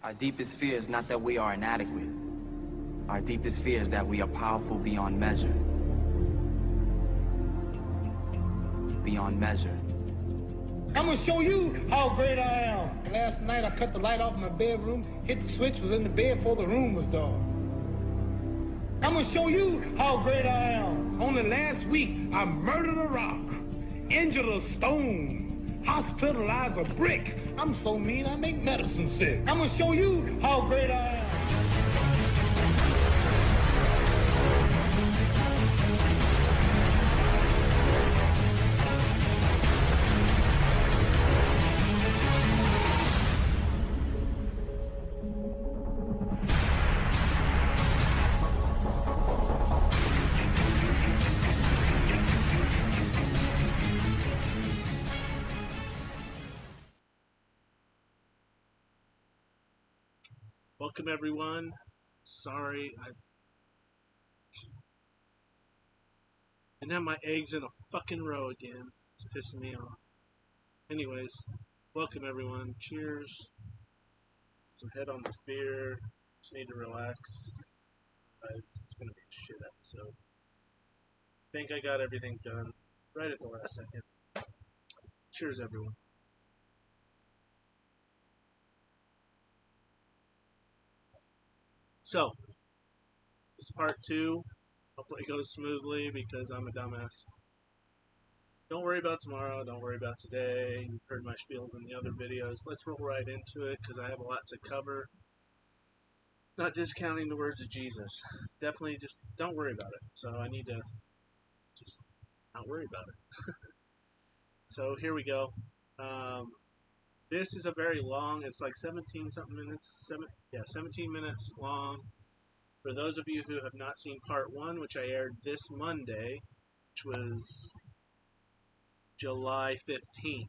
Our deepest fear is not that we are inadequate. Our deepest fear is that we are powerful beyond measure. Beyond measure. I'm gonna show you how great I am. Last night I cut the light off in my bedroom, hit the switch, was in the bed before the room was dark. I'm gonna show you how great I am. Only last week I murdered a rock, injured a stone, hospitalized a brick. I'm so mean I make medicine sick. I'm gonna show you how great I am. Welcome everyone. Sorry, I didn't have my eggs in a fucking row again. It's pissing me off. Anyways, welcome everyone. Cheers. Some head on this beer. Just need to relax. It's gonna be a shit episode. I think I got everything done right at the last second. Cheers everyone. So, this is part 2. Hopefully it goes smoothly because I'm a dumbass. Don't worry about tomorrow. Don't worry about today. You've heard my spiels in the other videos. Let's roll right into it because I have a lot to cover. Not discounting the words of Jesus. Definitely just don't worry about it. So I need to just not worry about it. So here we go. This is a very long, it's like 17 something minutes, 17 minutes long. For those of you who have not seen part 1, which I aired this Monday, which was July 15th.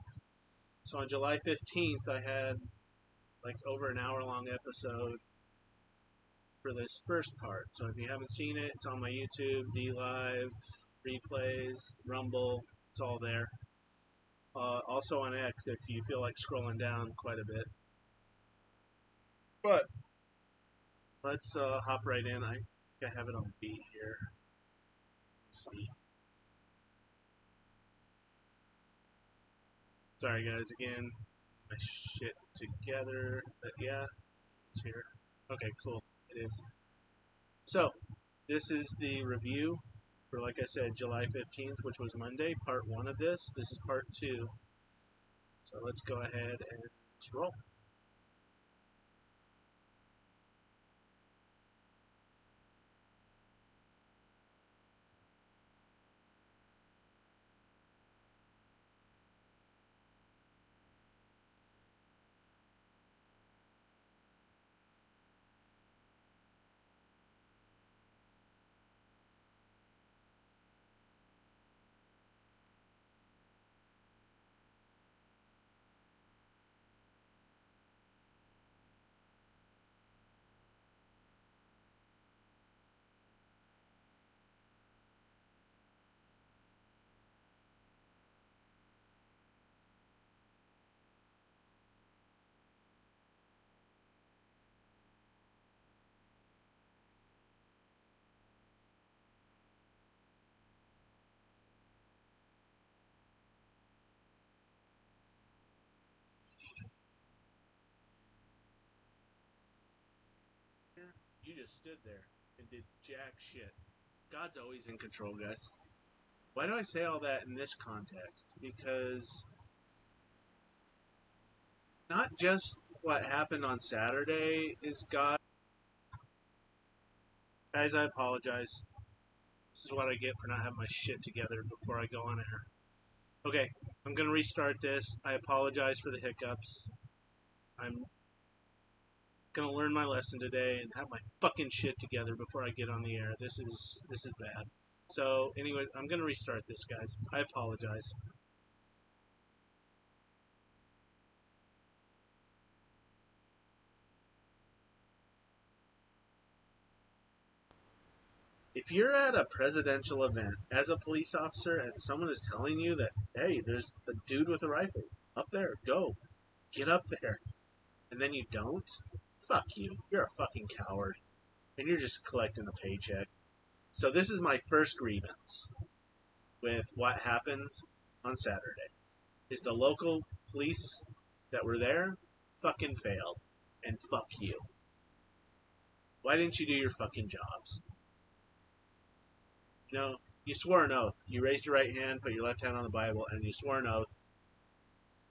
So on July 15th, I had like over an hour long episode for this first part. So if you haven't seen it, it's on my YouTube, DLive, replays, Rumble, it's all there. Also on X if you feel like scrolling down quite a bit. But let's hop right in. I think I have it on B here. Let's see. Sorry guys, again, my shit together. But yeah, it's here. Okay, cool. It is. So, this is the review for, like I said, July 15th, which was Monday, part 1 of this. This is part 2. So let's go ahead and let's roll. You just stood there and did jack shit. God's always in control, guys. Why do I say all that in this context? Because not just what happened on Saturday is God. Guys, I apologize. This is what I get for not having my shit together before I go on air. Okay, I'm going to restart this. I apologize for the hiccups. I'm going to learn my lesson today and have my fucking shit together before I get on the air. This is bad. So, anyway, I'm going to restart this, guys. I apologize. If you're at a presidential event as a police officer and someone is telling you that, hey, there's a dude with a rifle up there, go, get up there, and then you don't, Fuck you. You're a fucking coward. And you're just collecting a paycheck. So this is my first grievance with what happened on Saturday. Is the local police that were there fucking failed. And fuck you. Why didn't you do your fucking jobs? You know, you swore an oath. You raised your right hand, put your left hand on the Bible, and you swore an oath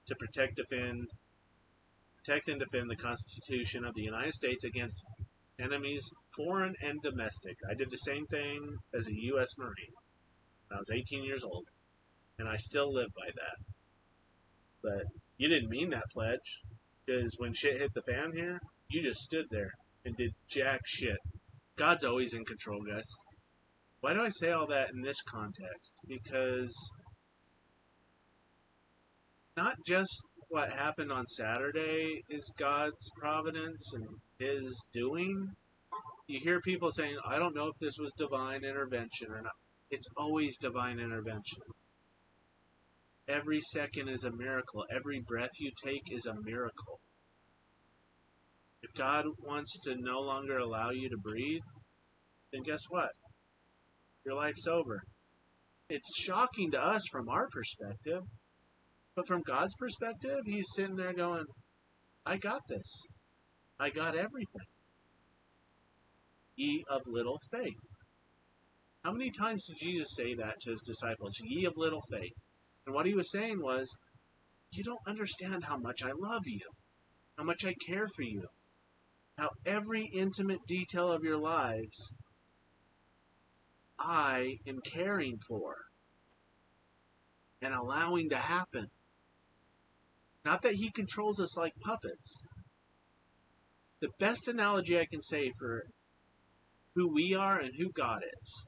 to protect and defend the Constitution of the United States against enemies, foreign and domestic. I did the same thing as a U.S. Marine. I was 18 years old, and I still live by that. But you didn't mean that pledge, because when shit hit the fan here, you just stood there and did jack shit. God's always in control, guys. Why do I say all that in this context? Because not just what happened on Saturday is God's providence and His doing. You hear people saying, I don't know if this was divine intervention or not. It's always divine intervention. Every second is a miracle. Every breath you take is a miracle. If God wants to no longer allow you to breathe, then guess what? Your life's over. It's shocking to us from our perspective, but from God's perspective, He's sitting there going, I got this. I got everything. Ye of little faith. How many times did Jesus say that to His disciples? Ye of little faith. And what He was saying was, you don't understand how much I love you, how much I care for you, how every intimate detail of your lives I am caring for and allowing to happen. Not that He controls us like puppets. The best analogy I can say for who we are and who God is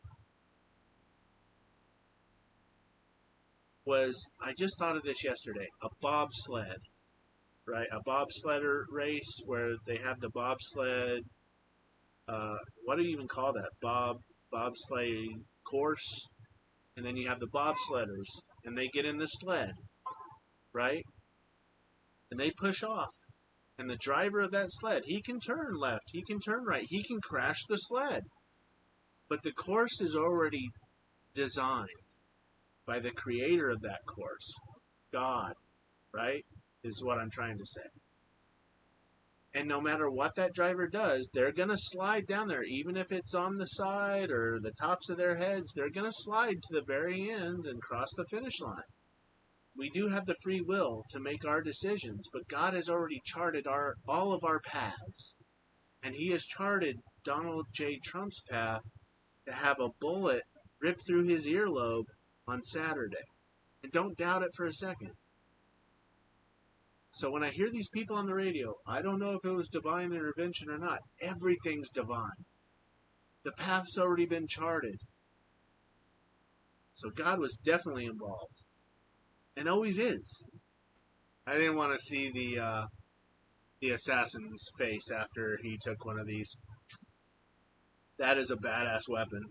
was, I just thought of this yesterday, a bobsled, right? A bobsledder race where they have the bobsled, what do you even call that? Bobsleigh course, and then you have the bobsledders, and they get in the sled, right? And they push off. And the driver of that sled, he can turn left, he can turn right, he can crash the sled. But the course is already designed by the creator of that course, God, right? Is what I'm trying to say. And no matter what that driver does, they're going to slide down there. Even if it's on the side or the tops of their heads, they're going to slide to the very end and cross the finish line. We do have the free will to make our decisions, but God has already charted all of our paths. And He has charted Donald J. Trump's path to have a bullet rip through his earlobe on Saturday. And don't doubt it for a second. So when I hear these people on the radio, I don't know if it was divine intervention or not. Everything's divine. The path's already been charted. So God was definitely involved. And always is. I didn't want to see the assassin's face after he took one of these. That is a badass weapon.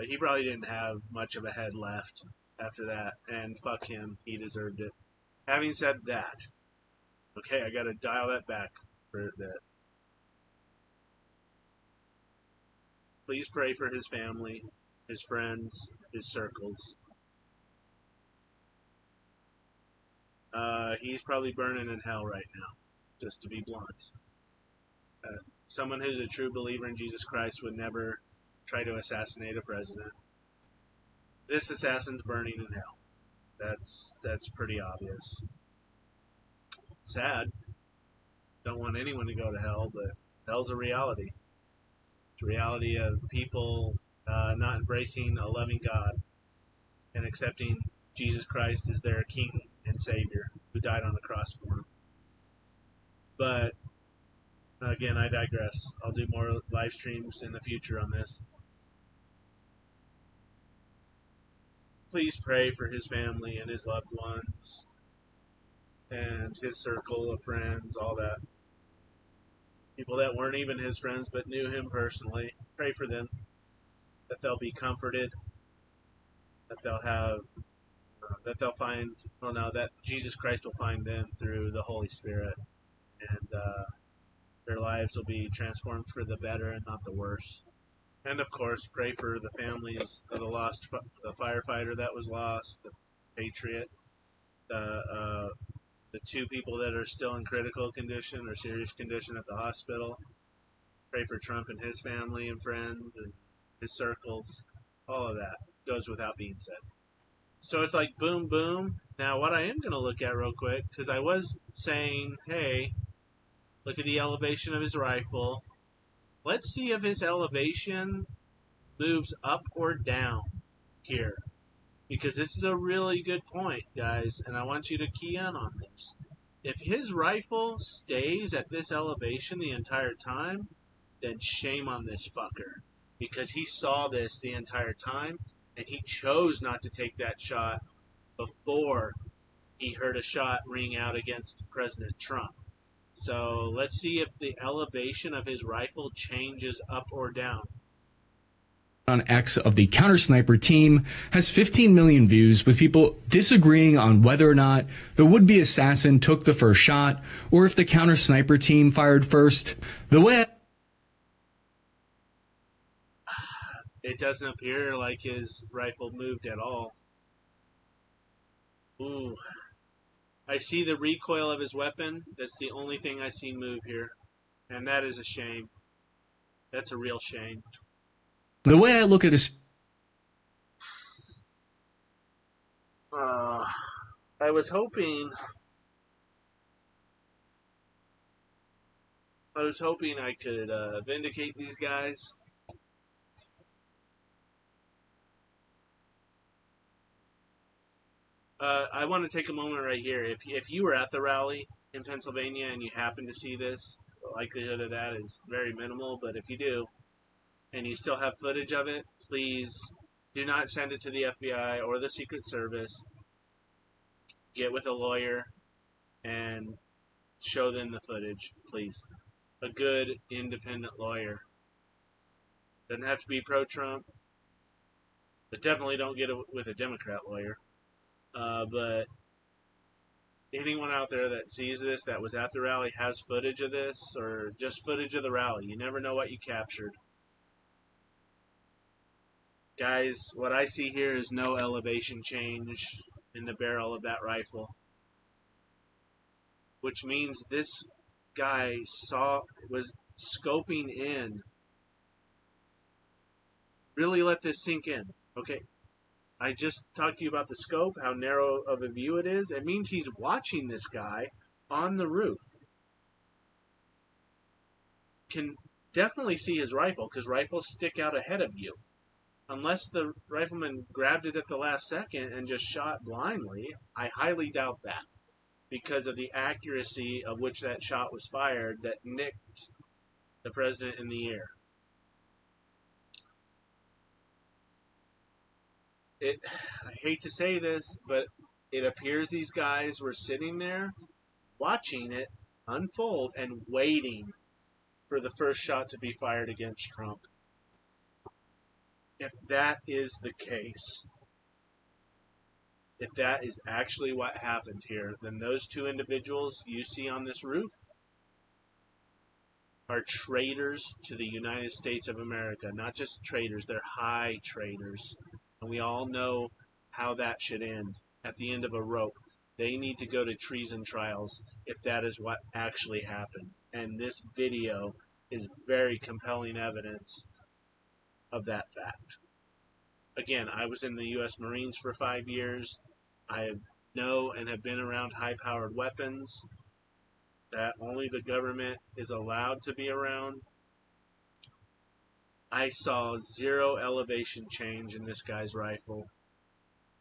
He probably didn't have much of a head left after that. And fuck him. He deserved it. Having said that, okay, I gotta dial that back for a bit. Please pray for his family, his friends, his circles. He's probably burning in hell right now, just to be blunt. Someone who's a true believer in Jesus Christ would never try to assassinate a president. This assassin's burning in hell. That's pretty obvious. Sad. Don't want anyone to go to hell, but hell's a reality. It's a reality of people not embracing a loving God and accepting Jesus Christ as their King and Savior who died on the cross for them. But again, I digress. I'll do more live streams in the future on this. Please pray for his family and his loved ones and his circle of friends, all that. People that weren't even his friends but knew him personally. Pray for them, that they'll be comforted, that they'll have, that they'll find, that Jesus Christ will find them through the Holy Spirit. and their lives will be transformed for the better and not the worse. And of course, pray for the families of the firefighter that was lost, the patriot, the two people that are still in critical condition or serious condition at the hospital. Pray for Trump and his family and friends and his circles. All of that goes without being said. So it's like boom, boom. Now, what I am going to look at real quick, because I was saying, hey, look at the elevation of his rifle. Let's see if his elevation moves up or down here. Because this is a really good point, guys, and I want you to key in on this. If his rifle stays at this elevation the entire time, then shame on this fucker. Because he saw this the entire time, and he chose not to take that shot before he heard a shot ring out against President Trump. So let's see if the elevation of his rifle changes up or down. On X of the Counter Sniper team has 15 million views, with people disagreeing on whether or not the would-be assassin took the first shot or if the Counter Sniper team fired first. The way it doesn't appear like his rifle moved at all. Ooh. I see the recoil of his weapon. That's the only thing I see move here. And that is a shame. That's a real shame. The way I look at it, I was hoping I could vindicate these guys. I want to take a moment right here. If you were at the rally in Pennsylvania and you happen to see this, the likelihood of that is very minimal. But if you do, and you still have footage of it, please do not send it to the FBI or the Secret Service. Get with a lawyer and show them the footage, please. A good, independent lawyer. Doesn't have to be pro-Trump, but definitely don't get it with a Democrat lawyer. But anyone out there that sees this, that was at the rally, has footage of this, or just footage of the rally. You never know what you captured. Guys, what I see here is no elevation change in the barrel of that rifle. Which means this guy was scoping in. Really let this sink in. Okay, I just talked to you about the scope, how narrow of a view it is. It means he's watching this guy on the roof. Can definitely see his rifle, because rifles stick out ahead of you. Unless the rifleman grabbed it at the last second and just shot blindly, I highly doubt that, because of the accuracy of which that shot was fired that nicked the president in the ear. I hate to say this, but it appears these guys were sitting there watching it unfold and waiting for the first shot to be fired against Trump. If that is the case, if that is actually what happened here, then those two individuals you see on this roof are traitors to the United States of America. Not just traitors, they're high traitors. And we all know how that should end. At the end of a rope. They need to go to treason trials if that is what actually happened. And this video is very compelling evidence of that fact. Again, I was in the U.S. Marines for 5 years. I know and have been around high-powered weapons that only the government is allowed to be around. I saw zero elevation change in this guy's rifle,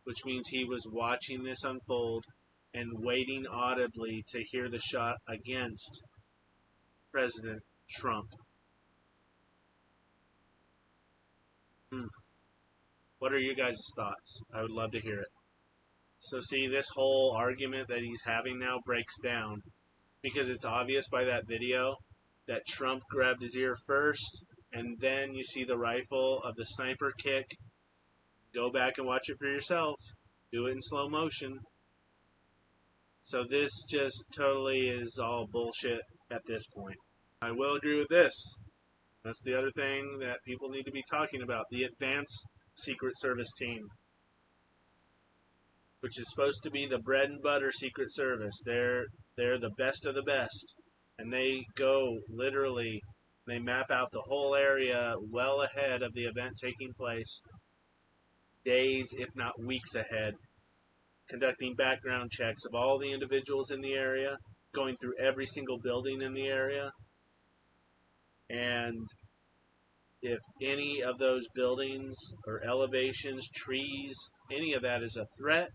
which means he was watching this unfold and waiting audibly to hear the shot against President Trump. What are your guys' thoughts? I would love to hear it. So see, this whole argument that he's having now breaks down because it's obvious by that video that Trump grabbed his ear first, and then you see the rifle of the sniper kick. Go back and watch it for yourself. Do it in slow motion. So this just totally is all bullshit at this point. I will agree with this. That's the other thing that people need to be talking about. The advanced Secret Service team, which is supposed to be the bread and butter Secret Service. They're the best of the best. And they go literally, they map out the whole area well ahead of the event taking place, days, if not weeks ahead, conducting background checks of all the individuals in the area, going through every single building in the area. And if any of those buildings or elevations, trees, any of that is a threat,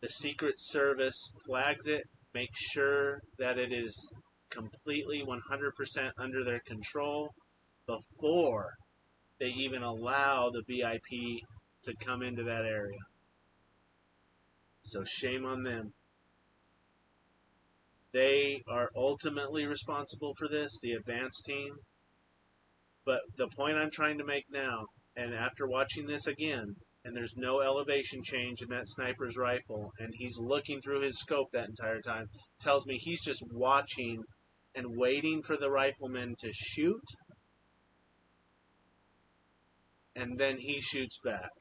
the Secret Service flags it, makes sure that it is completely 100% under their control before they even allow the VIP to come into that area. So shame on them. They are ultimately responsible for this, the advanced team. But the point I'm trying to make now, and after watching this again, and there's no elevation change in that sniper's rifle, and he's looking through his scope that entire time, tells me he's just watching and waiting for the rifleman to shoot, and then he shoots back.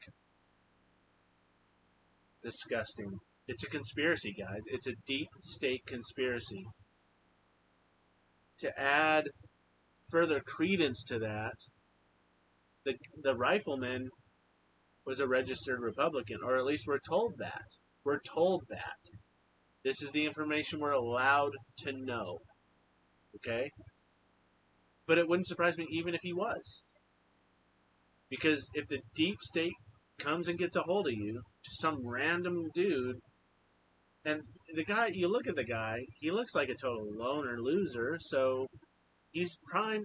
Disgusting. It's a conspiracy, guys. It's a deep state conspiracy. To add further credence to that, the rifleman was a registered Republican, or at least we're told that. We're told that. This is the information we're allowed to know. Okay? But it wouldn't surprise me even if he was. Because if the deep state comes and gets a hold of you, some random dude, and the guy, you look at the guy, he looks like a total loner loser, so he's prime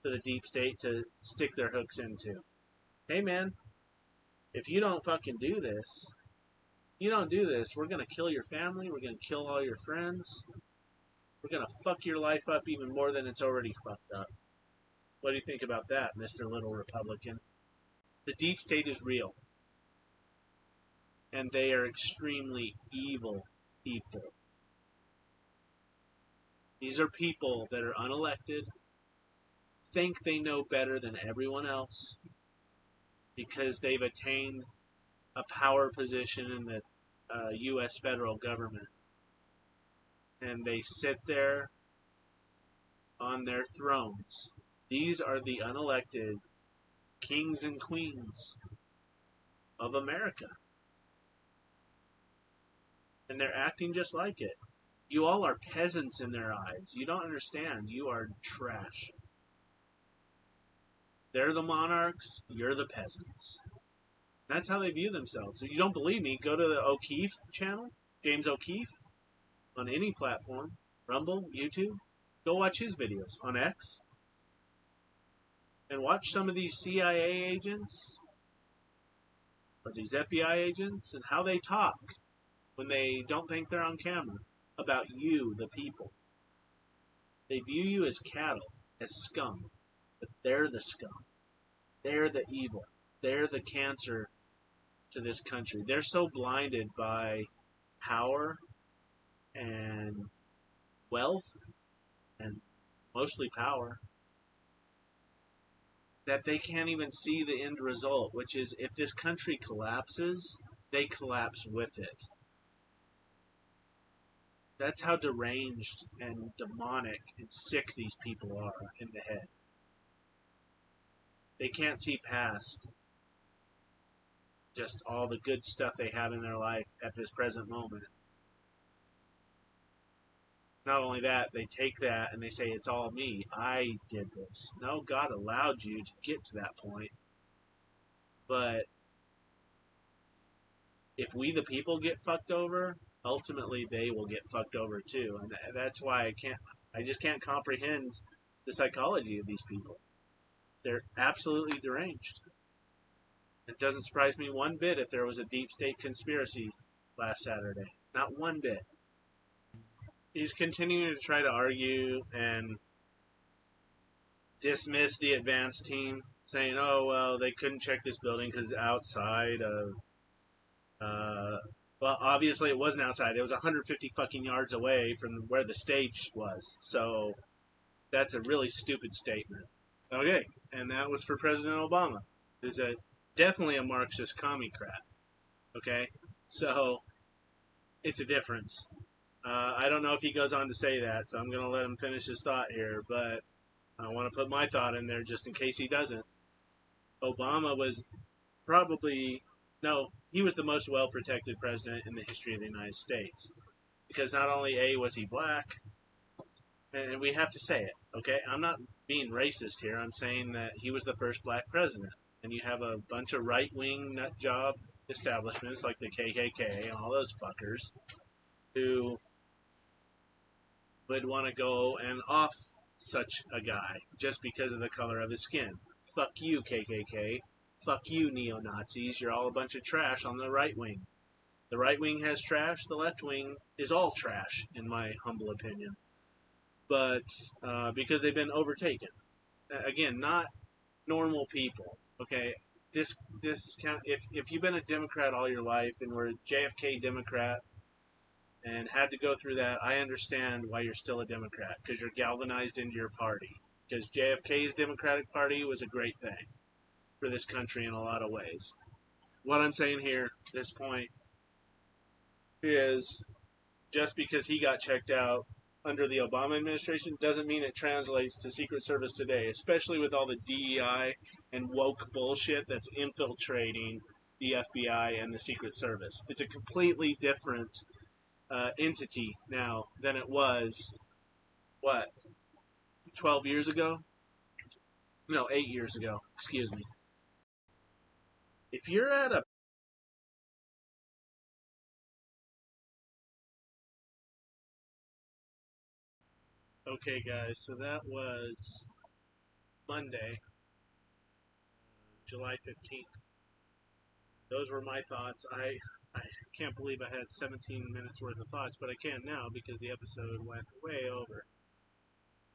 for the deep state to stick their hooks into. Hey man, if you don't fucking do this, we're gonna kill your family, we're gonna kill all your friends, we're gonna fuck your life up even more than it's already fucked up. What do you think about that, Mr. Little Republican? The deep state is real. And they are extremely evil people. These are people that are unelected, think they know better than everyone else because they've attained a power position in the U.S. federal government. And they sit there on their thrones. These are the unelected kings and queens of America. And they're acting just like it. You all are peasants in their eyes. You don't understand. You are trash. They're the monarchs. You're the peasants. That's how they view themselves. If you don't believe me, go to the O'Keefe channel, James O'Keefe, on any platform, Rumble, YouTube. Go watch his videos on X. And watch some of these CIA agents or these FBI agents and how they talk when they don't think they're on camera about you, the people. They view you as cattle, as scum. But they're the scum. They're the evil. They're the cancer to this country. They're so blinded by power and wealth, and mostly power, that they can't even see the end result, which is if this country collapses, they collapse with it. That's how deranged and demonic and sick these people are in the head. They can't see past just all the good stuff they have in their life at this present moment. Not only that, they take that and they say, it's all me. I did this. No, God allowed you to get to that point. But if we the people get fucked over, ultimately they will get fucked over too. And that's why I just can't comprehend the psychology of these people. They're absolutely deranged. It doesn't surprise me one bit if there was a deep state conspiracy last Saturday. Not one bit. He's continuing to try to argue and dismiss the advanced team, saying, oh, well, they couldn't check this building because it's outside of Well, obviously it wasn't outside. It was 150 fucking yards away from where the stage was. So that's a really stupid statement. Okay, and that was for President Obama. Who's definitely a Marxist commie crap. Okay, so it's a difference. I don't know if he goes on to say that, so I'm going to let him finish his thought here, but I want to put my thought in there just in case he doesn't. Obama was probably, no, he was the most well protected president in the history of the United States. Because not only A, was he black, and we have to say it, okay? I'm not being racist here. I'm saying that he was the first black president. And you have a bunch of right wing nut job establishments like the KKK and all those fuckers who would want to go and off such a guy just because of the color of his skin. Fuck you, KKK. Fuck you, neo-Nazis. You're all a bunch of trash on the right wing. The right wing has trash. The left wing is all trash, in my humble opinion. But because they've been overtaken. Again, not normal people. Okay, discount. If you've been a Democrat all your life and were a JFK Democrat and had to go through that, I understand why you're still a Democrat, because you're galvanized into your party. Because JFK's Democratic Party was a great thing for this country in a lot of ways. What I'm saying here at this point is just because he got checked out under the Obama administration doesn't mean it translates to Secret Service today, especially with all the DEI and woke bullshit that's infiltrating the FBI and the Secret Service. It's a completely different entity now than it was, what, 12 years ago? No, 8 years ago. Excuse me. If you're at a Okay, guys, so that was Monday, July 15th. Those were my thoughts. I can't believe I had 17 minutes worth of thoughts, but I can now because the episode went way over.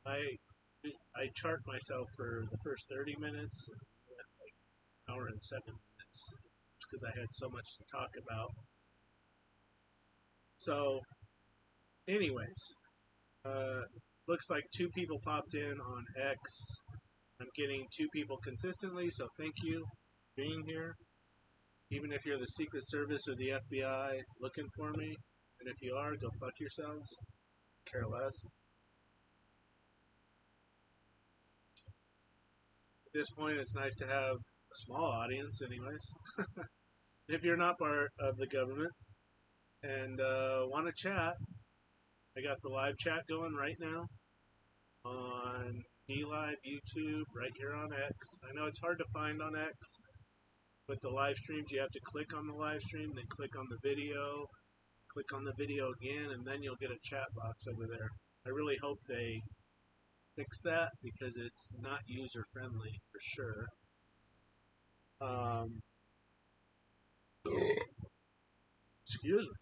I chart myself for the first 30 minutes, and went like an hour and 7 minutes because I had so much to talk about. So, anyways, looks like 2 people popped in on X. I'm getting 2 people consistently, so thank you for being here. Even if you're the Secret Service or the FBI looking for me, and if you are, go fuck yourselves. Care less. At this point, it's nice to have a small audience, anyways. If you're not part of the government and want to chat, I got the live chat going right now on DLive, YouTube, right here on X. I know it's hard to find on X. With the live streams, you have to click on the live stream, then click on the video again, and then you'll get a chat box over there. I really hope they fix that because it's not user friendly for sure. Excuse me.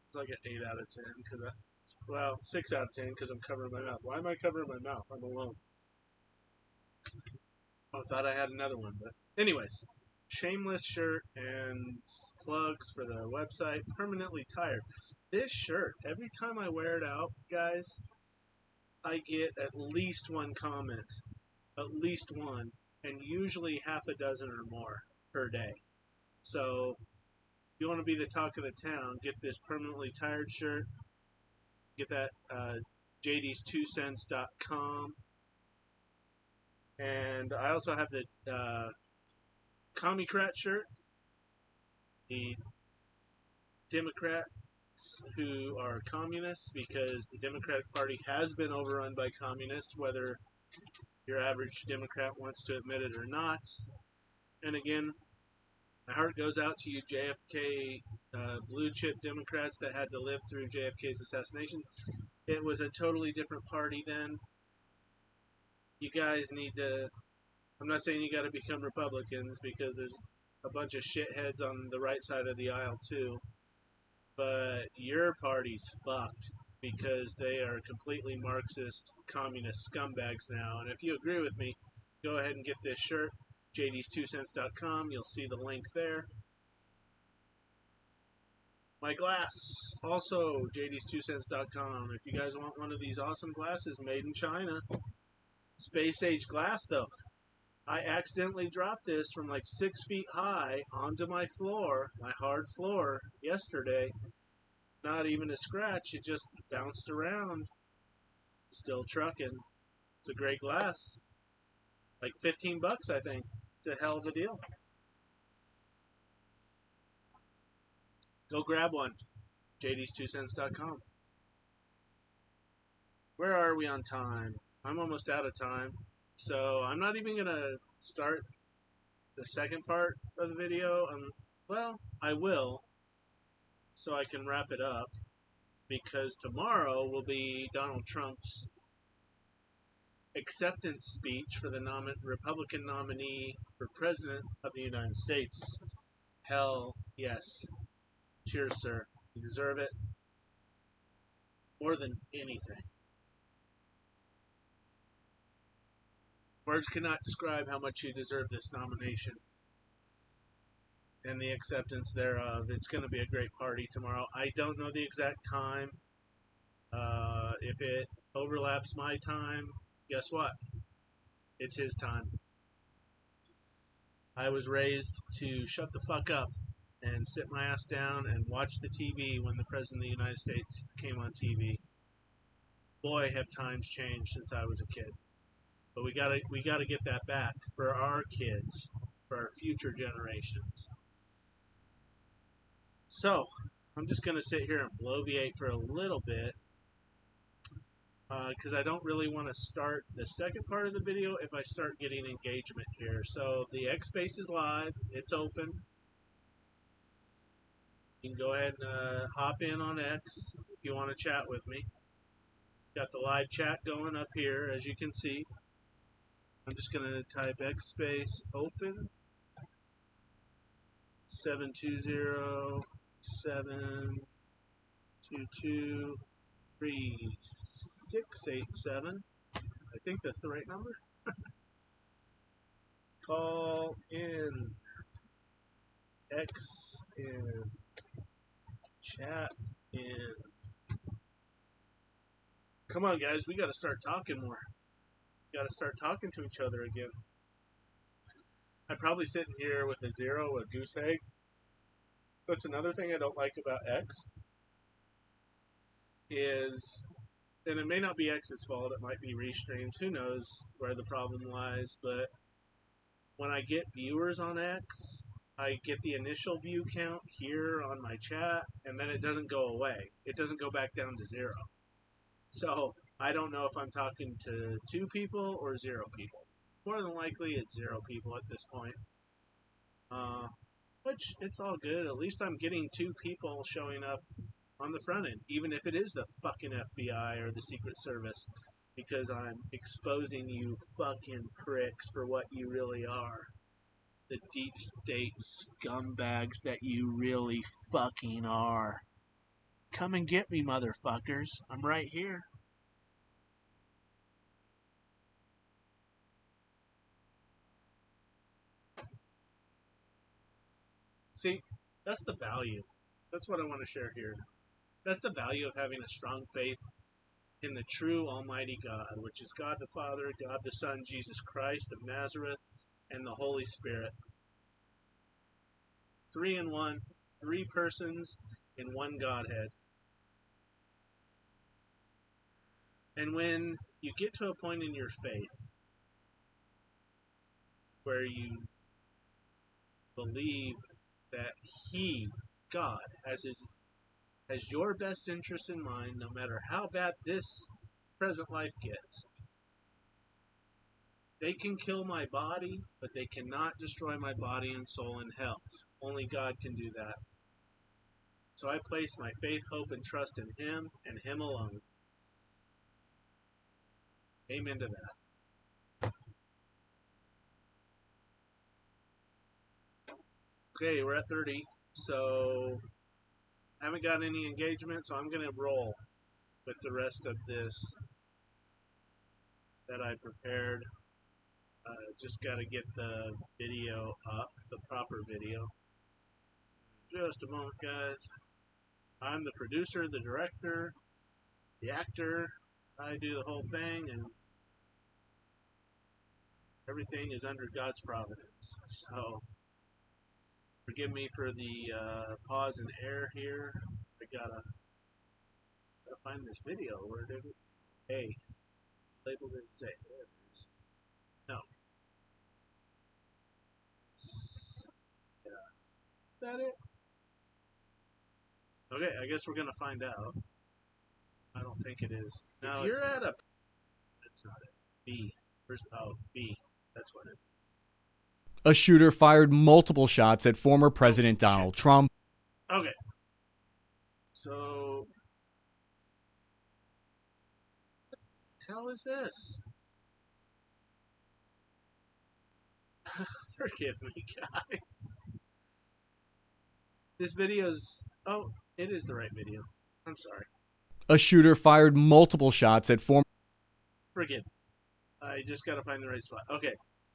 It's like an 8 out of 10 because 6 out of 10 because I'm covering my mouth. Why am I covering my mouth? I'm alone. I thought I had another one, but anyways. Shameless shirt and plugs for the website. Permanently tired. This shirt, every time I wear it out, guys, I get at least one comment. At least one. And usually half a dozen or more per day. So, if you want to be the talk of the town, get this permanently tired shirt. Get that jd's2cents.com. And I also have the Commie-Crat shirt. The Democrats who are communists, because the Democratic Party has been overrun by communists, whether your average Democrat wants to admit it or not. And again, my heart goes out to you JFK blue chip Democrats that had to live through JFK's assassination. It was a totally different party then. You guys need to, I'm not saying you got to become Republicans because there's a bunch of shitheads on the right side of the aisle too. But your party's fucked because they are completely Marxist, communist scumbags now. And if you agree with me, go ahead and get this shirt, jd's2cents.com. You'll see the link there. My glass, also JD's2cents.com. If you guys want one of these awesome glasses made in China, space age glass though. I accidentally dropped this from like 6 feet high onto my floor, my hard floor, yesterday. Not even a scratch, it just bounced around. Still trucking. It's a great glass. Like 15 bucks, I think. It's a hell of a deal. Go grab one. JD's2cents.com. Where are we on time? I'm almost out of time. So I'm not even going to start the second part of the video. Well, I will, so I can wrap it up. Because tomorrow will be Donald Trump's acceptance speech for the Republican nominee for President of the United States. Hell yes. Cheers, sir. You deserve it more than anything. Words cannot describe how much you deserve this nomination and the acceptance thereof. It's going to be a great party tomorrow. I don't know the exact time. If it overlaps my time, guess what? It's his time. I was raised to shut the fuck up and sit my ass down and watch the TV when the President of the United States came on TV. Boy, have times changed since I was a kid. But we gotta get that back for our kids, for our future generations. So, I'm just gonna sit here and bloviate for a little bit because I don't really want to start the second part of the video if I start getting engagement here. So the X Space is live, it's open. You can go ahead and hop in on X if you want to chat with me. Got the live chat going up here, as you can see. I'm just going to type X Space open 720-722-3687. I think that's the right number. Call in X in chat in. Come on, guys, we got to start talking more. We got to start talking to each other again. I'm probably sitting here with a zero, a goose egg. That's another thing I don't like about X. Is, and it may not be X's fault, it might be restreams. Who knows where the problem lies, but when I get viewers on X, I get the initial view count here on my chat, and then it doesn't go away. It doesn't go back down to 0. So I don't know if I'm talking to 2 people or 0 people. More than likely it's 0 people at this point. Which, it's all good. At least I'm getting 2 people showing up on the front end, even if it is the fucking FBI or the Secret Service, because I'm exposing you fucking pricks for what you really are. The deep state scumbags that you really fucking are. Come and get me, motherfuckers. I'm right here. See, that's the value. That's what I want to share here. That's the value of having a strong faith in the true Almighty God, which is God the Father, God the Son, Jesus Christ of Nazareth, and the Holy Spirit. 3 in 1, 3 persons in one Godhead. And when you get to a point in your faith where you believe that He, God, has your best interest in mind, no matter how bad this present life gets. They can kill my body, but they cannot destroy my body and soul in hell. Only God can do that. So I place my faith, hope, and trust in Him and Him alone. Amen to that. Okay, we're at 30, so I haven't got any engagement, so I'm going to roll with the rest of this that I prepared. Just got to get the video up, the proper video. Just a moment, guys. I'm the producer, the director, the actor. I do the whole thing, and everything is under God's providence. So, forgive me for the pause and error here. I gotta find this video. Where did it? Hey, label didn't say. There it is. No. Yeah. Is that it? Okay, I guess we're gonna find out. I don't think it is. No, if you're at a... That's not it. B. B. That's what it is. A shooter fired multiple shots at former President Donald Trump. Okay. So... What the hell is this? Forgive me, guys. This video's... Oh, it is the right video. I'm sorry. A shooter fired multiple shots at former... Forgive me. I just gotta find the right spot. Okay.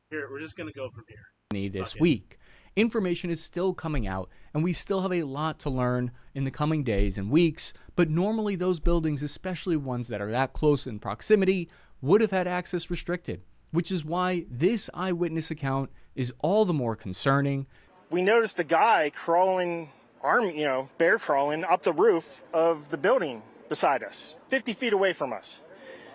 Here, we're just gonna go from here. This week. Information is still coming out, and we still have a lot to learn in the coming days and weeks, but normally those buildings, especially ones that are that close in proximity, would have had access restricted, which is why this eyewitness account is all the more concerning. We noticed a guy crawling, bear crawling up the roof of the building beside us, 50 feet away from us.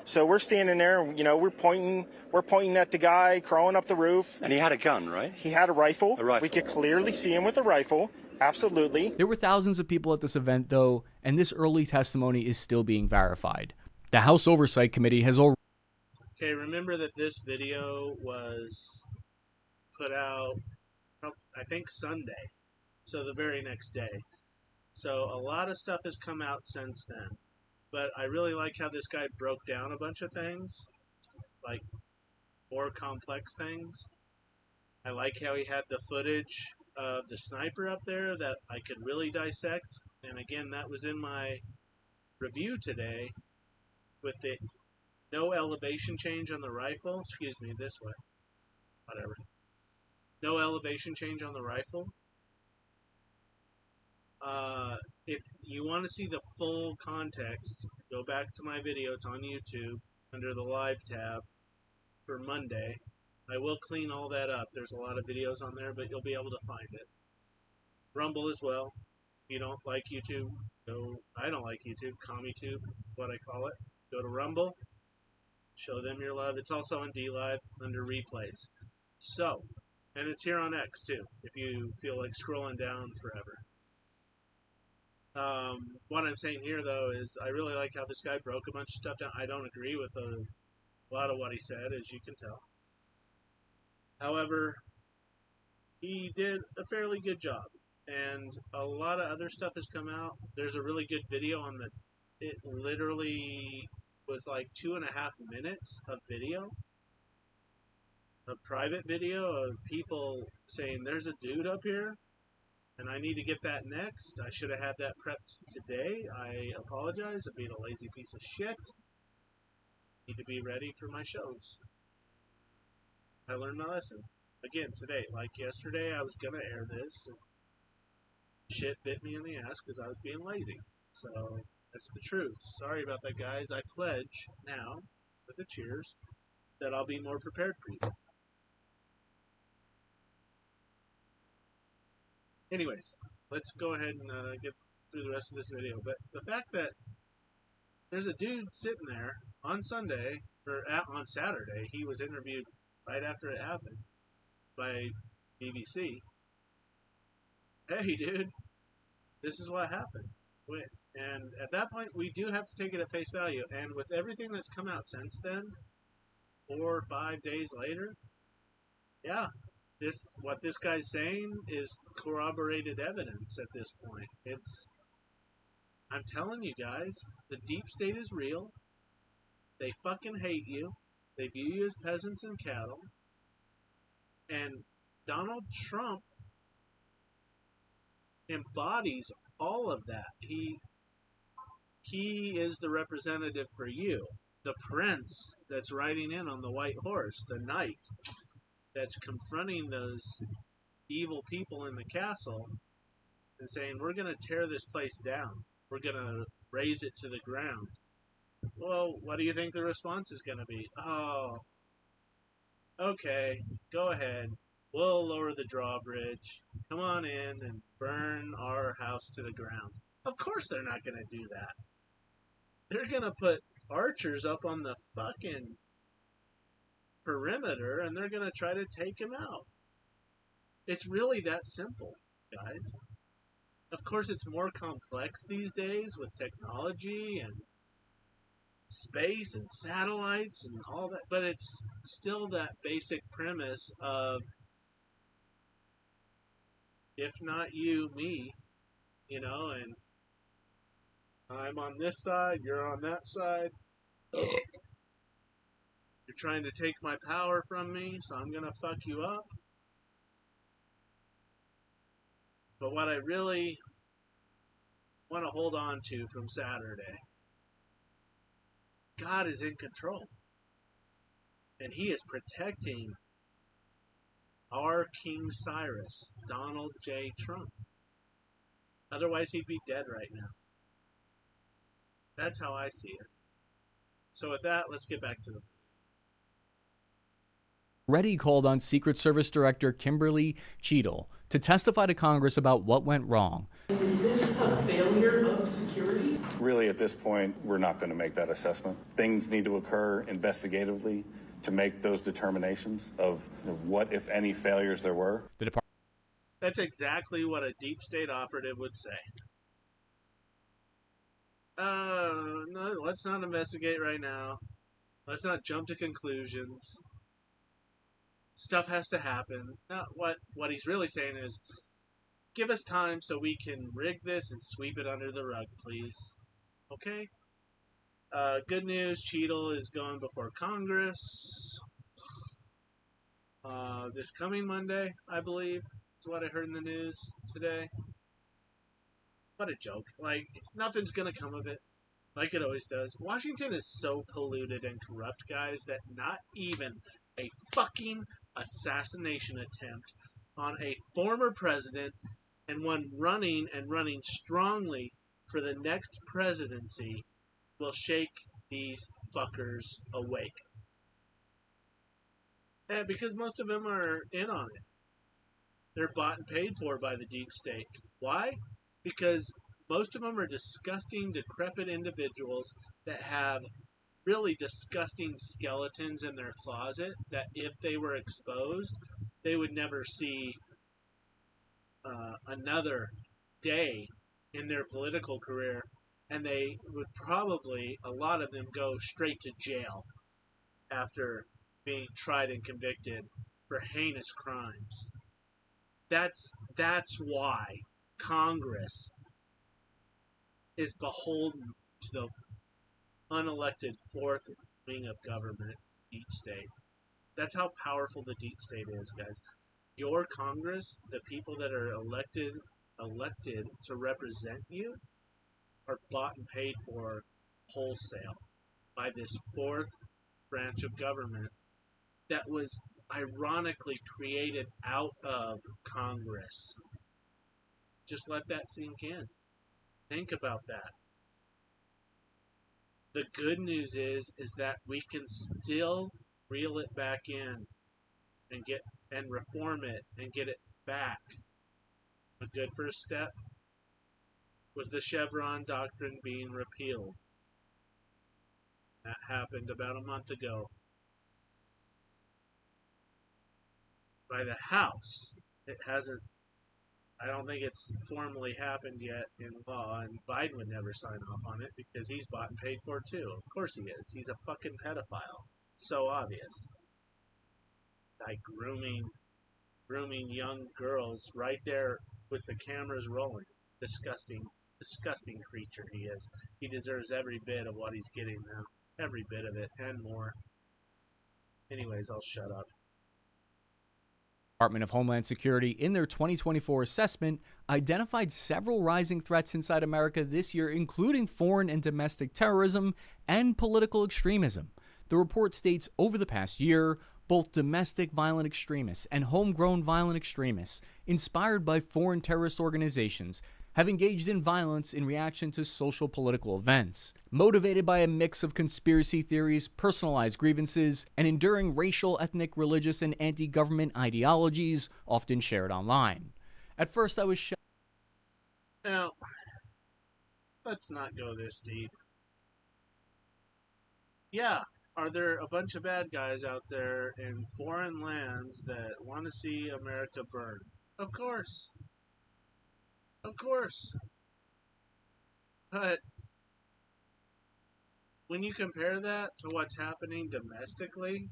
So we're standing there, and, we're pointing at the guy crawling up the roof. And he had a gun, right? He had a rifle. A rifle. We could clearly see him with a rifle. Absolutely. There were thousands of people at this event, though, and this early testimony is still being verified. The House Oversight Committee has already... Okay, remember that this video was put out, I think, Sunday. So the very next day. So a lot of stuff has come out since then. But I really like how this guy broke down a bunch of things, like more complex things. I like how he had the footage of the sniper up there that I could really dissect. And again, that was in my review today with the no elevation change on the rifle. Excuse me, this way. Whatever. No elevation change on the rifle. If you want to see the full context, go back to my video. It's on YouTube under the live tab for Monday. I will clean all that up. There's a lot of videos on there, but you'll be able to find it. Rumble as well. If you don't like YouTube, I don't like YouTube. CommieTube, what I call it. Go to Rumble. Show them your love. It's also on DLive under replays. So, and it's here on X too, if you feel like scrolling down forever. What I'm saying here, though, is I really like how this guy broke a bunch of stuff down. I don't agree with a lot of what he said, as you can tell. However, he did a fairly good job. And a lot of other stuff has come out. There's a really good video on it literally was like 2.5 minutes of video. A private video of people saying, there's a dude up here. And I need to get that next. I should have had that prepped today. I apologize. I'm being a lazy piece of shit. Need to be ready for my shows. I learned my lesson. Again, today. Like yesterday, I was going to air this. And shit bit me in the ass because I was being lazy. So, that's the truth. Sorry about that, guys. I pledge now, with the cheers, that I'll be more prepared for you. Anyways, let's go ahead and get through the rest of this video. But the fact that there's a dude sitting there on Sunday, or on Saturday, he was interviewed right after it happened by BBC. Hey, dude, this is what happened. And at that point, we do have to take it at face value. And with everything that's come out since then, 4 or 5 days later, yeah. What this guy's saying is corroborated evidence at this point. I'm telling you guys, the deep state is real. They fucking hate you. They view you as peasants and cattle. And Donald Trump embodies all of that. He is the representative for you. The prince that's riding in on the white horse, the knight that's confronting those evil people in the castle and saying, we're going to tear this place down. We're going to raze it to the ground. Well, what do you think the response is going to be? Oh, okay, go ahead. We'll lower the drawbridge. Come on in and burn our house to the ground. Of course they're not going to do that. They're going to put archers up on the fucking perimeter and they're going to try to take him out. It's really that simple, guys. Of course, it's more complex these days with technology and space and satellites and all that, but it's still that basic premise of if not you, me, you know, and I'm on this side, you're on that side. You're trying to take my power from me, so I'm gonna fuck you up. But what I really want to hold on to from Saturday, God is in control. And he is protecting our King Cyrus, Donald J. Trump. Otherwise, he'd be dead right now. That's how I see it. So with that, let's get back to the... Reddy called on Secret Service Director Kimberly Cheadle to testify to Congress about what went wrong. Is this a failure of security? Really, at this point, we're not going to make that assessment. Things need to occur investigatively to make those determinations of what, if any, failures there were. That's exactly what a deep state operative would say. No, let's not investigate right now. Let's not jump to conclusions. Stuff has to happen. Not what he's really saying is, give us time so we can rig this and sweep it under the rug, please. Okay? Good news, Cheadle is going before Congress this coming Monday, I believe. Is what I heard in the news today. What a joke. Like, nothing's gonna come of it. Like it always does. Washington is so polluted and corrupt, guys, that not even a fucking assassination attempt on a former president and one running strongly for the next presidency will shake these fuckers awake. And because most of them are in on it. They're bought and paid for by the deep state. Why? Because most of them are disgusting, decrepit individuals that have really disgusting skeletons in their closet that if they were exposed, they would never see another day in their political career, and they would probably, a lot of them, go straight to jail after being tried and convicted for heinous crimes. That's why Congress is beholden to the unelected fourth wing of government, deep state. That's how powerful the deep state is, guys. Your Congress, the people that are elected to represent you, are bought and paid for wholesale by this fourth branch of government that was ironically created out of Congress. Just let that sink in. Think about that. The good news is that we can still reel it back in and reform it and get it back. A good first step was the Chevron doctrine being repealed. That happened about a month ago. By the House. It hasn't, I don't think it's formally happened yet in law, and Biden would never sign off on it because he's bought and paid for too. Of course he is. He's a fucking pedophile. So obvious. Like grooming young girls right there with the cameras rolling. Disgusting creature he is. He deserves every bit of what he's getting now. Every bit of it, and more. Anyways, I'll shut up. Department of Homeland Security, in their 2024 assessment, identified several rising threats inside America this year, including foreign and domestic terrorism and political extremism. The report states over the past year, both domestic violent extremists and homegrown violent extremists, inspired by foreign terrorist organizations, have engaged in violence in reaction to social political events, motivated by a mix of conspiracy theories, personalized grievances, and enduring racial, ethnic, religious, and anti-government ideologies often shared online. At first I was shocked. Now, let's not go this deep. Yeah, are there a bunch of bad guys out there in foreign lands that want to see America burn? Of course. Of course. But when you compare that to what's happening domestically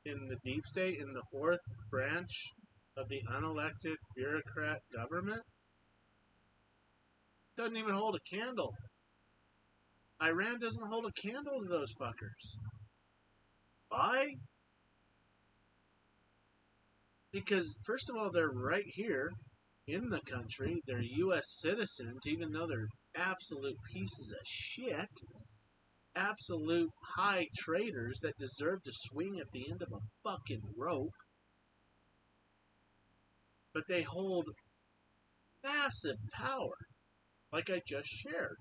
in the deep state, in the fourth branch of the unelected bureaucrat government, doesn't even hold a candle. Iran doesn't hold a candle to those fuckers. Why? Because, first of all, they're right here in the country. They're U.S. citizens, even though they're absolute pieces of shit. Absolute high traitors that deserve to swing at the end of a fucking rope. But they hold massive power, like I just shared,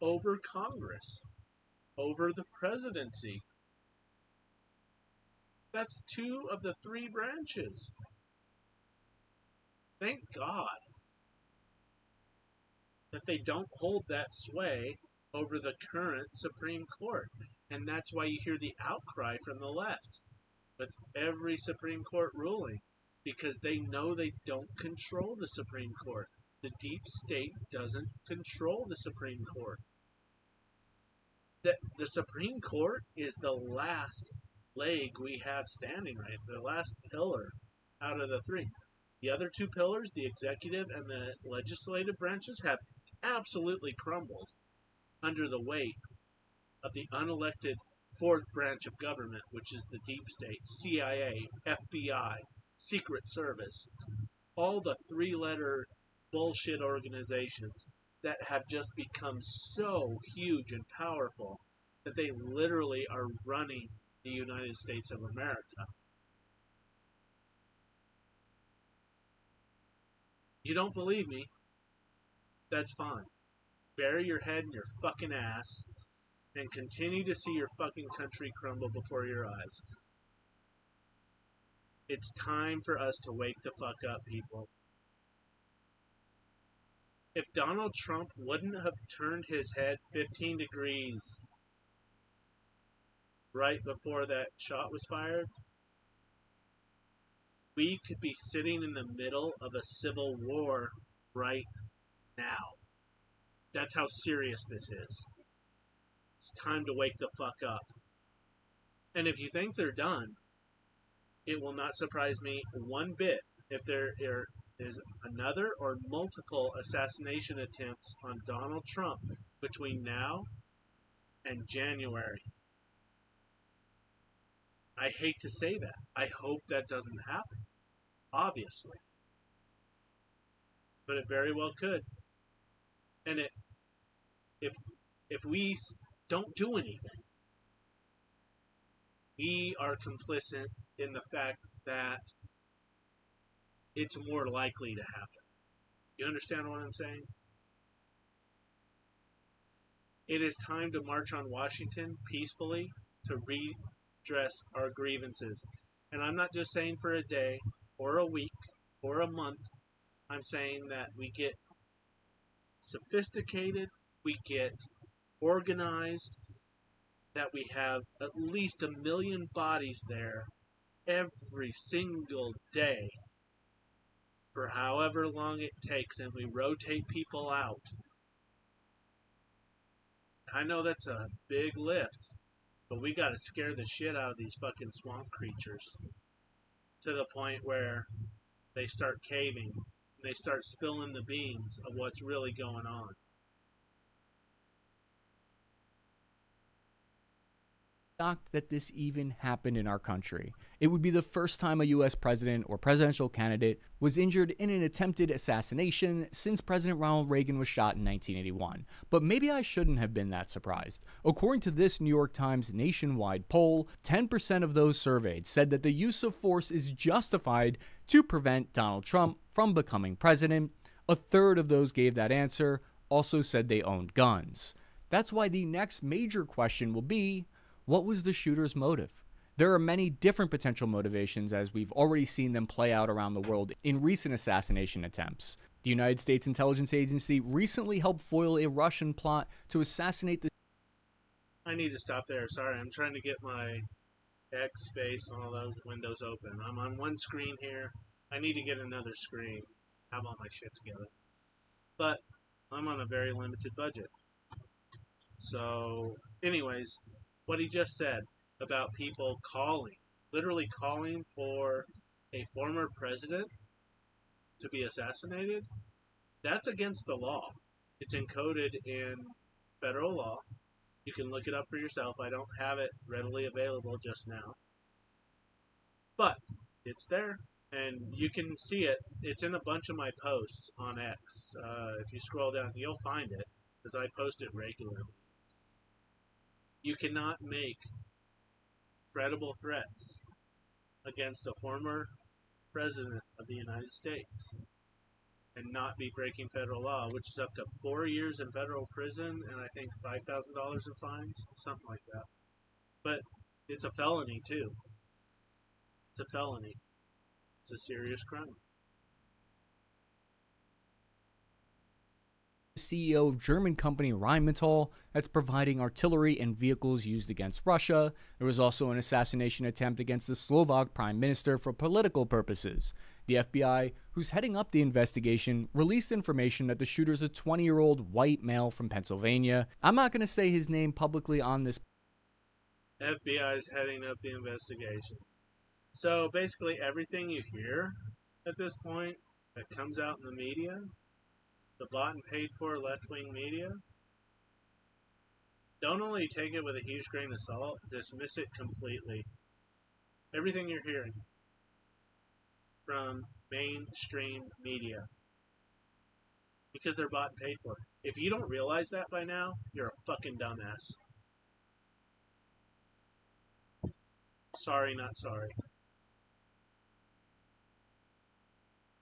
over Congress, over the presidency. That's 2 of the 3 branches. Thank God that they don't hold that sway over the current Supreme Court. And that's why you hear the outcry from the left with every Supreme Court ruling, because they know they don't control the Supreme Court. The deep state doesn't control the Supreme Court. The Supreme Court is the last leg we have standing, right? The last pillar out of the 3. The other 2 pillars, the executive and the legislative branches, have absolutely crumbled under the weight of the unelected 4th branch of government, which is the deep state, CIA, FBI, Secret Service, all the 3-letter bullshit organizations that have just become so huge and powerful that they literally are running the United States of America. You don't believe me? That's fine. Bury your head in your fucking ass and continue to see your fucking country crumble before your eyes. It's time for us to wake the fuck up, people. If Donald Trump wouldn't have turned his head 15 degrees right before that shot was fired, we could be sitting in the middle of a civil war right now. That's how serious this is. It's time to wake the fuck up. And if you think they're done, it will not surprise me one bit if there is another or multiple assassination attempts on Donald Trump between now and January. I hate to say that. I hope that doesn't happen, obviously. But it very well could. And if we don't do anything, we are complicit in the fact that it's more likely to happen. You understand what I'm saying? It is time to march on Washington peacefully to redress our grievances. And I'm not just saying for a day or a week or a month. I'm saying that we get sophisticated, we get organized, that we have at least 1 million bodies there every single day for however long it takes, and we rotate people out. I know that's a big lift, but we gotta scare the shit out of these fucking swamp creatures to the point where they start caving, and they start spilling the beans of what's really going on. shocked that this even happened in our country. It would be the first time a US president or presidential candidate was injured in an attempted assassination since President Ronald Reagan was shot in 1981. But maybe I shouldn't have been that surprised. According to this New York Times nationwide poll, 10% of those surveyed said that the use of force is justified to prevent Donald Trump from becoming president. A third of those gave that answer also said they owned guns. That's why the next major question will be, what was the shooter's motive? There are many different potential motivations, as we've already seen them play out around the world in recent assassination attempts. The United States Intelligence Agency recently helped foil a Russian plot to assassinate the... I need to stop there. Sorry, I'm trying to get my X space and all those windows open. I'm on one screen here. I need to get another screen. Have all my shit together. But I'm on a very limited budget. So, anyways, what he just said about people calling, literally calling for a former president to be assassinated, that's against the law. It's encoded in federal law. You can look it up for yourself. I don't have it readily available just now. But it's there, and you can see it. It's in a bunch of my posts on X. If you scroll down, you'll find it, because I post it regularly. You cannot make credible threats against a former president of the United States and not be breaking federal law, which is up to 4 years in federal prison and I think $5,000 in fines, something like that. But it's a felony too. It's a felony. It's a serious crime. CEO of German company Rheinmetall that's providing artillery and vehicles used against Russia. There was also an assassination attempt against the Slovak prime minister for political purposes. The FBI, who's heading up the investigation, released information that the shooter's a 20-year-old white male from Pennsylvania. I'm not going to say his name publicly on this. FBI is heading up the investigation. So basically everything you hear at this point that comes out in the media, the bought and paid for left-wing media, don't only take it with a huge grain of salt, dismiss it completely. Everything you're hearing from mainstream media, because they're bought and paid for. If you don't realize that by now, you're a fucking dumbass. Sorry, not sorry.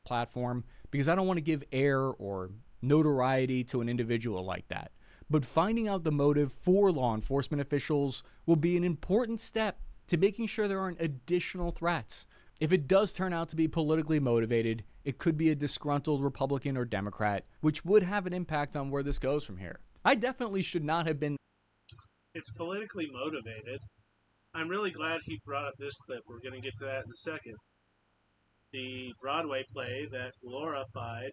Platform, because I don't want to give air or notoriety to an individual like that. But finding out the motive for law enforcement officials will be an important step to making sure there aren't additional threats. If it does turn out to be politically motivated, it could be a disgruntled Republican or Democrat, which would have an impact on where this goes from here. I definitely should not have been... It's politically motivated. I'm really glad he brought up this clip. We're going to get to that in a second. The Broadway play that glorified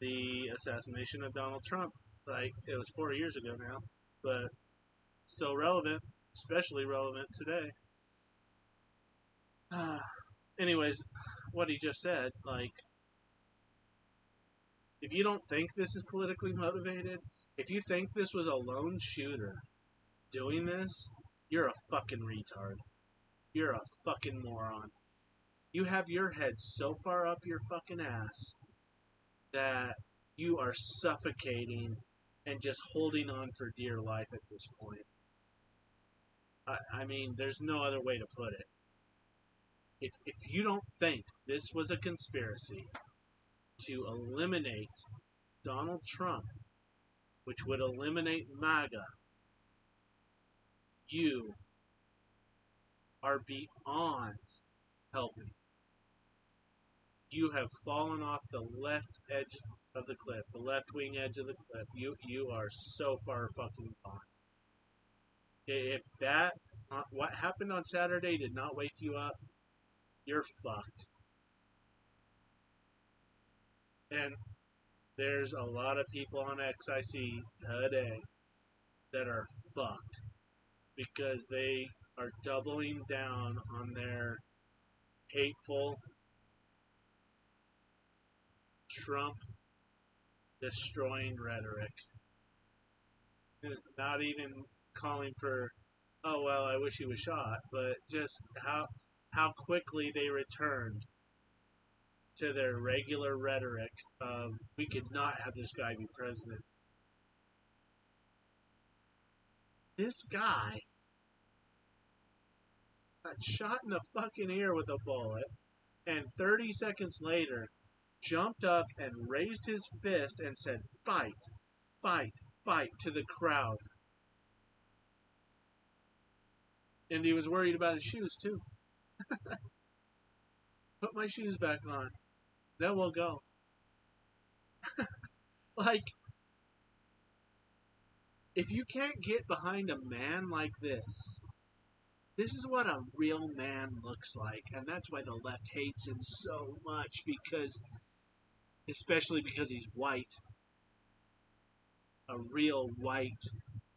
the assassination of Donald Trump. Like, it was 4 years ago now, but still relevant, especially relevant today. Anyways, what he just said, like, if you don't think this is politically motivated, if you think this was a lone shooter doing this, you're a fucking retard. You're a fucking moron. You have your head so far up your fucking ass that you are suffocating and just holding on for dear life at this point. I mean, there's no other way to put it. If you don't think this was a conspiracy to eliminate Donald Trump, which would eliminate MAGA, you are beyond helping. You have fallen off the left edge of the cliff, the left-wing edge of the cliff. You are so far fucking gone. If that, what happened on Saturday did not wake you up, you're fucked. And there's a lot of people on X I see today that are fucked because they are doubling down on their hateful Trump destroying rhetoric. Not even calling for oh well, I wish he was shot, but just how quickly they returned to their regular rhetoric of we could not have this guy be president. This guy got shot in the fucking ear with a bullet, and 30 seconds later jumped up and raised his fist and said, "Fight, fight, fight," to the crowd. And he was worried about his shoes, too. Put my shoes back on. Then we'll go. Like, if you can't get behind a man like this, this is what a real man looks like. And that's why the left hates him so much, because, especially because he's white. A real white,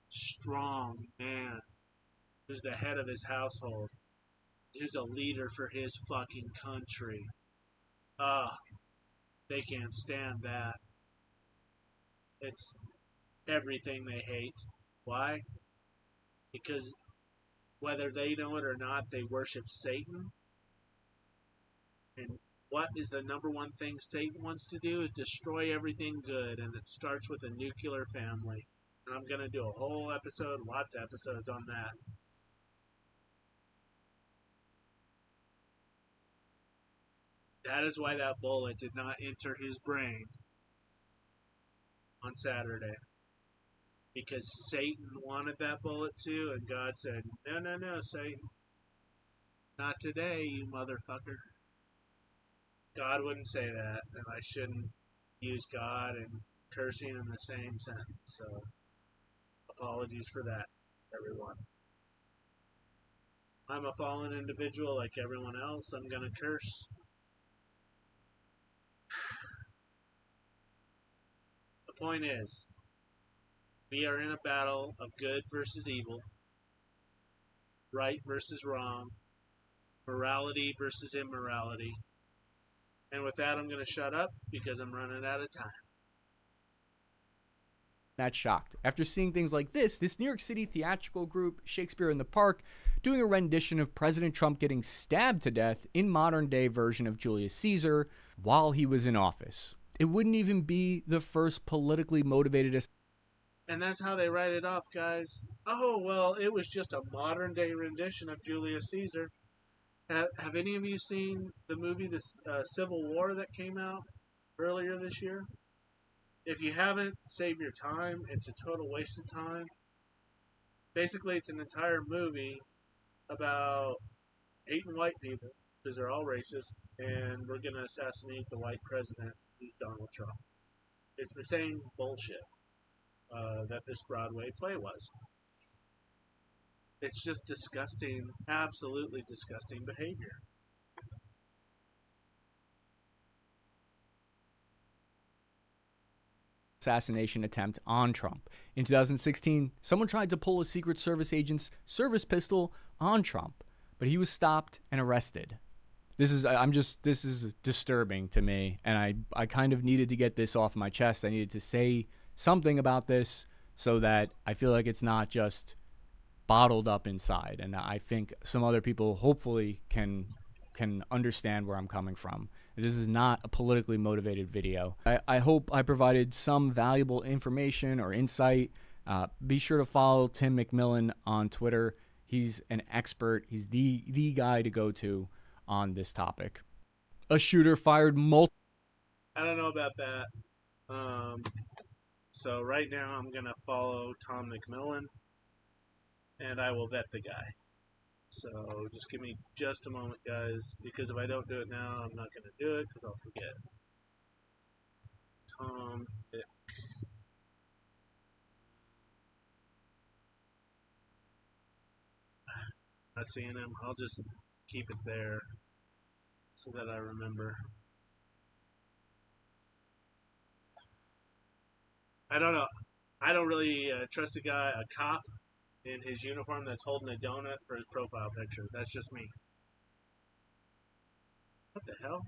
strong man who's the head of his household, who's a leader for his fucking country. They can't stand that. It's everything they hate. Why? Because whether they know it or not, they worship Satan. And what is the number one thing Satan wants to do is destroy everything good, and it starts with a nuclear family. And I'm going to do a whole episode, lots of episodes on that. That is why that bullet did not enter his brain on Saturday. Because Satan wanted that bullet too, and God said, no, no, no, Satan. Not today, you motherfucker. God wouldn't say that, and I shouldn't use God and cursing in the same sentence. So, apologies for that, everyone. I'm a fallen individual like everyone else. I'm going to curse. The point is, we are in a battle of good versus evil, right versus wrong, morality versus immorality. And with that, I'm going to shut up because I'm running out of time. Not shocked. After seeing things like this New York City theatrical group, Shakespeare in the Park, doing a rendition of President Trump getting stabbed to death in modern-day version of Julius Caesar while he was in office. It wouldn't even be the first politically motivated. And that's how they write it off, guys. Oh, well, it was just a modern-day rendition of Julius Caesar. Have any of you seen the movie The Civil War that came out earlier this year? If you haven't, save your time. It's a total waste of time. Basically, it's an entire movie about hating white people, because they're all racist, and we're going to assassinate the white president, who's Donald Trump. It's the same bullshit that this Broadway play was. It's just disgusting, absolutely disgusting behavior. Assassination attempt on Trump. In 2016, someone tried to pull a Secret Service agent's service pistol on Trump, but he was stopped and arrested. This is disturbing to me, and I kind of needed to get this off my chest. I needed to say something about this so that I feel like it's not just bottled up inside, and I think some other people hopefully can understand where I'm coming from. This is not a politically motivated video. I hope I provided some valuable information or insight. Be sure to follow Tim McMillan on Twitter. He's an expert. He's the guy to go to on this topic. A shooter fired multiple. I don't know about that. So right now I'm going to follow Tom McMillan, and I will vet the guy. So just give me just a moment, guys, because if I don't do it now, I'm not going to do it because I'll forget. Tom Mick. Not seeing him. I'll just keep it there so that I remember. I don't know. I don't really trust a cop in his uniform that's holding a donut for his profile picture. That's just me. What the hell?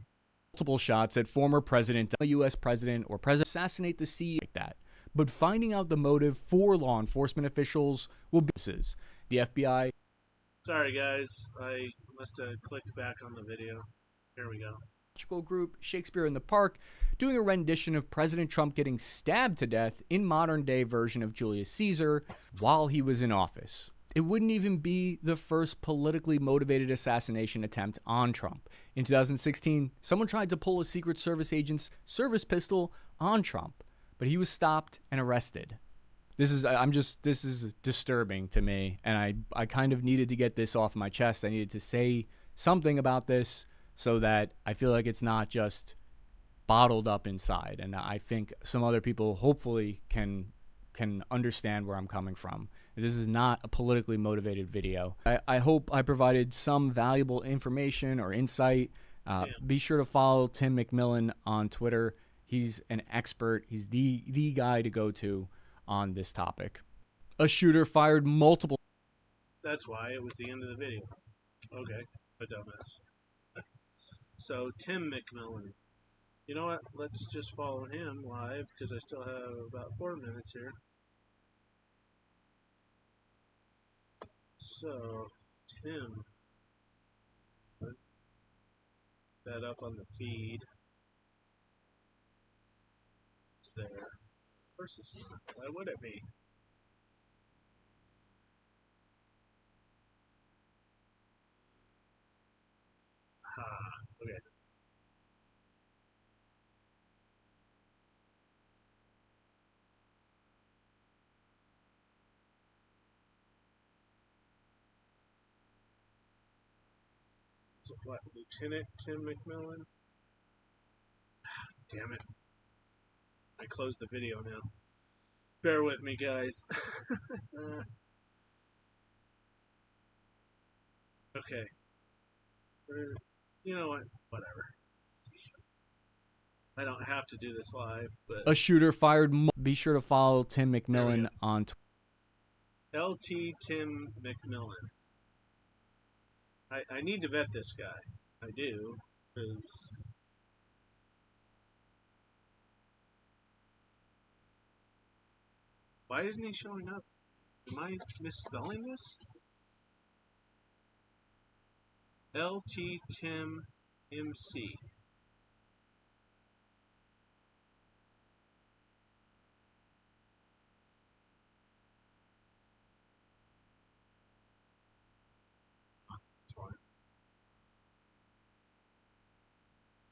Multiple shots at former president, a U.S. president, or president assassinate the CEO like that. But finding out the motive for law enforcement officials will be The FBI Sorry, guys. I must have clicked back on the video. Here we go. Group Shakespeare in the Park doing a rendition of President Trump getting stabbed to death in modern day version of Julius Caesar while he was in office. It wouldn't even be the first politically motivated assassination attempt on Trump. In 2016, someone tried to pull a Secret Service agent's service pistol on Trump, but he was stopped and arrested. This is disturbing to me, and I kind of needed to get this off my chest. I needed to say something about this so that I feel like it's not just bottled up inside. And I think some other people hopefully can understand where I'm coming from. This is not a politically motivated video. I hope I provided some valuable information or insight. Be sure to follow Tim McMillan on Twitter. He's an expert. He's the guy to go to on this topic. A shooter fired multiple... That's why it was the end of the video. Okay, a dumbass. So, Tim McMillan. You know what? Let's just follow him live, because I still have about 4 minutes here. So, Tim. Put that up on the feed. It's there. Of course it's not. Why would it be? Okay. So what, Lieutenant Tim McMillan? Damn it. I closed the video now. Bear with me, guys. Okay. You know what? Whatever. I don't have to do this live, but... A shooter fired... Be sure to follow Tim McMillan on Twitter. LT Tim McMillan. I need to vet this guy. I do, because... Why isn't he showing up? Am I misspelling this? LT Tim MC.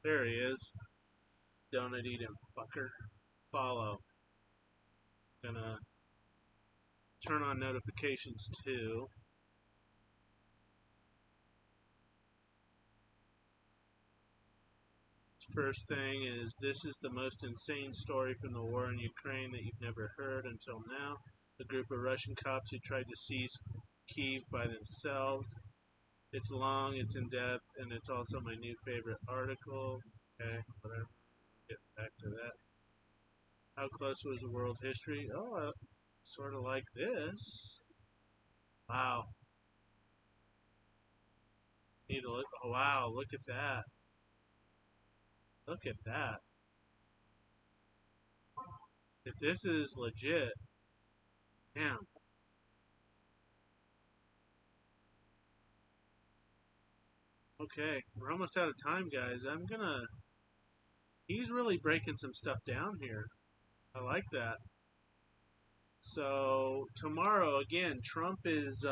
There he is. Donut eating fucker. Follow. Gonna turn on notifications too. First thing is, this is the most insane story from the war in Ukraine that you've never heard until now. A group of Russian cops who tried to seize Kyiv by themselves. It's long, it's in depth, and it's also my new favorite article. Okay, whatever. Get back to that. How close was the world history? Oh, sort of like this. Wow. Need to look. Oh, wow, look at that. Look at that. If this is legit, damn. Okay, we're almost out of time, guys. He's really breaking some stuff down here. I like that. So, tomorrow, again, Trump is,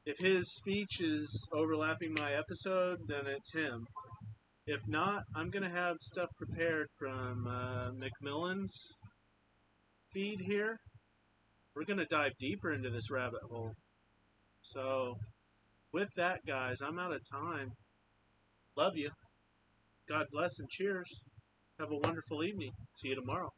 if his speech is overlapping my episode, then it's him. If not, I'm going to have stuff prepared from McMillan's feed here. We're going to dive deeper into this rabbit hole. So, with that, guys, I'm out of time. Love you. God bless and cheers. Have a wonderful evening. See you tomorrow.